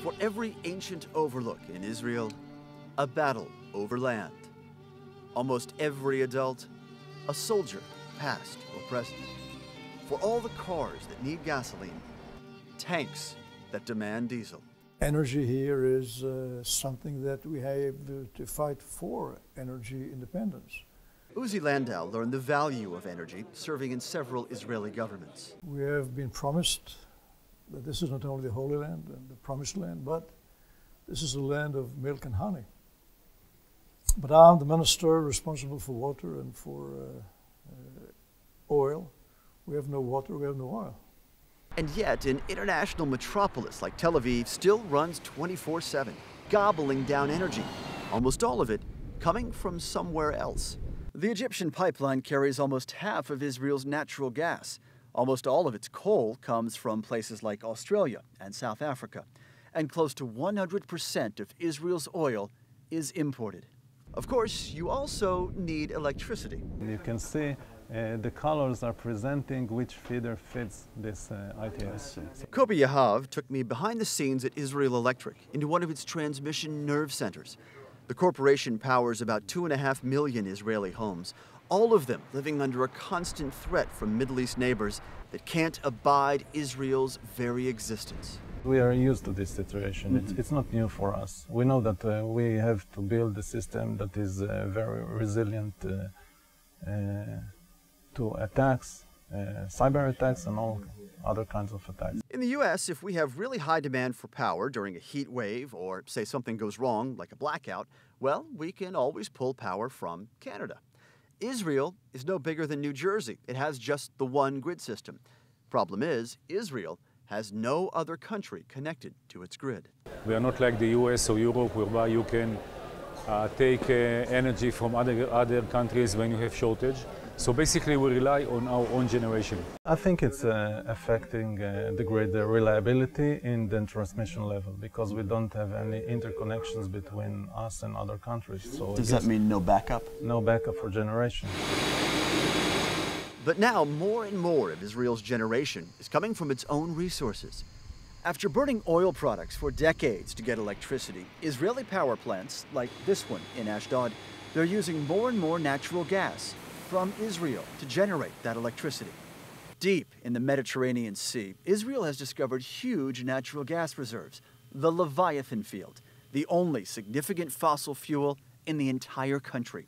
For every ancient overlook in Israel, a battle over land. Almost every adult, a soldier, past or present. For all the cars that need gasoline, tanks that demand diesel. Energy here is something that we have to fight for, energy independence. Uzi Landau learned the value of energy, serving in several Israeli governments. We have been promised that this is not only the Holy Land and the Promised Land, but this is a land of milk and honey. But I'm the minister responsible for water and for oil. We have no water, we have no oil. And yet, an international metropolis like Tel Aviv still runs 24/7, gobbling down energy, almost all of it coming from somewhere else. The Egyptian pipeline carries almost half of Israel's natural gas. Almost all of its coal comes from places like Australia and South Africa. And close to 100% of Israel's oil is imported. Of course, you also need electricity. You can see the colors are presenting which feeder fits this ITS. Kobi Yahav took me behind the scenes at Israel Electric into one of its transmission nerve centers. The corporation powers about 2.5 million Israeli homes, all of them living under a constant threat from Middle East neighbors that can't abide Israel's very existence. We are used to this situation. It's not new for us. We know that we have to build a system that is very resilient to attacks, cyber attacks, and all other kinds of attacks. In the U.S., if we have really high demand for power during a heat wave or, say, something goes wrong, like a blackout, well, we can always pull power from Canada. Israel is no bigger than New Jersey. It has just the one grid system. Problem is, Israel has no other country connected to its grid. We are not like the US or Europe, whereby you can take energy from other countries when you have shortage. So basically we rely on our own generation. I think it's affecting the grid reliability in the transmission level because we don't have any interconnections between us and other countries. So does that mean no backup? No backup for generation. But now more and more of Israel's generation is coming from its own resources. After burning oil products for decades to get electricity, Israeli power plants, like this one in Ashdod, they're using more and more natural gas from Israel to generate that electricity. Deep in the Mediterranean Sea, Israel has discovered huge natural gas reserves, the Leviathan field, the only significant fossil fuel in the entire country.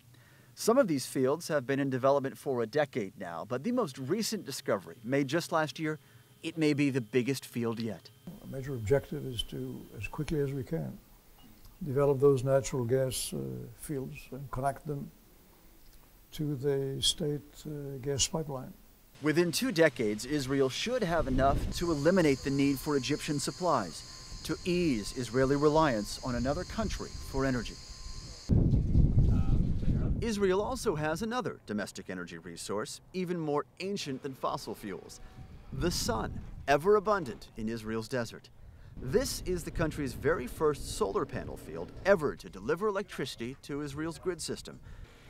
Some of these fields have been in development for a decade now, but the most recent discovery, made just last year, it may be the biggest field yet. A major objective is to, as quickly as we can, develop those natural gas fields and connect them to the state gas pipeline. Within 2 decades, Israel should have enough to eliminate the need for Egyptian supplies, to ease Israeli reliance on another country for energy. Israel also has another domestic energy resource, even more ancient than fossil fuels: the sun, ever abundant in Israel's desert. This is the country's very first solar panel field ever to deliver electricity to Israel's grid system.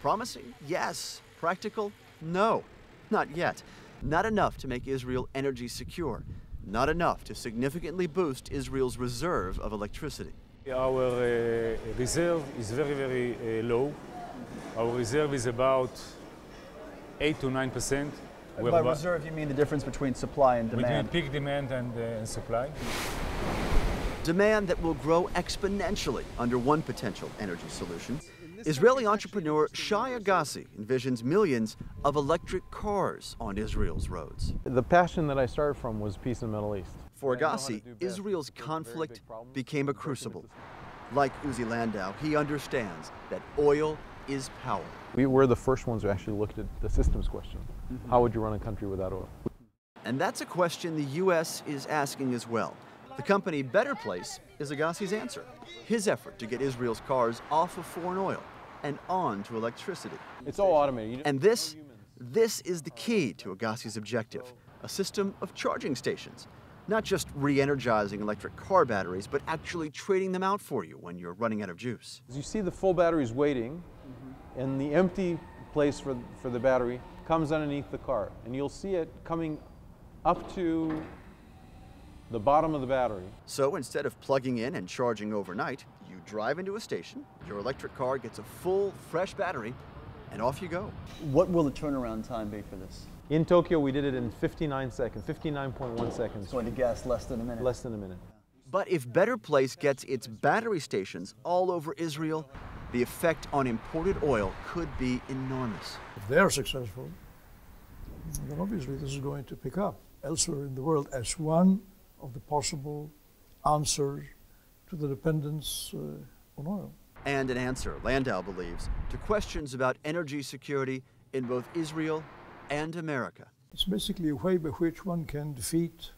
Promising? Yes. Practical? No. Not yet. Not enough to make Israel energy secure. Not enough to significantly boost Israel's reserve of electricity. Our reserve is very, very low. Our reserve is about 8 to 9%. By reserve, you mean the difference between supply and demand? Between peak demand and supply. Demand that will grow exponentially under one potential energy solution. Israeli entrepreneur Shai Agassi envisions millions of electric cars on Israel's roads. The passion that I started from was peace in the Middle East. For Agassi, Israel's conflict became a crucible. Like Uzi Landau, he understands that oil is power. We were the first ones who actually looked at the systems question. How would you run a country without oil? And that's a question the U.S. is asking as well. The company Better Place is Agassi's answer. His effort to get Israel's cars off of foreign oil and on to electricity. It's all automated. And this is the key to Agassi's objective, a system of charging stations. Not just re-energizing electric car batteries, but actually trading them out for you when you're running out of juice. You see the full batteries waiting, and the empty place for the battery comes underneath the car. And you'll see it coming up to the bottom of the battery. So instead of plugging in and charging overnight, you drive into a station, your electric car gets a full, fresh battery, and off you go. What will the turnaround time be for this? In Tokyo, we did it in 59 seconds, 59.1 seconds. Going to gas less than a minute. Less than a minute. But if Better Place gets its battery stations all over Israel, the effect on imported oil could be enormous. If they are successful, then obviously this is going to pick up elsewhere in the world as one of the possible answers to the dependence on oil. And an answer, Landau believes, to questions about energy security in both Israel and America. It's basically a way by which one can defeat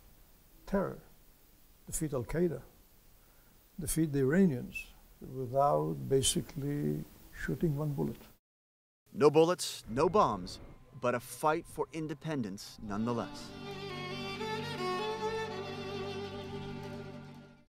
terror, defeat Al-Qaeda, defeat the Iranians without basically shooting one bullet. No bullets, no bombs, but a fight for independence nonetheless.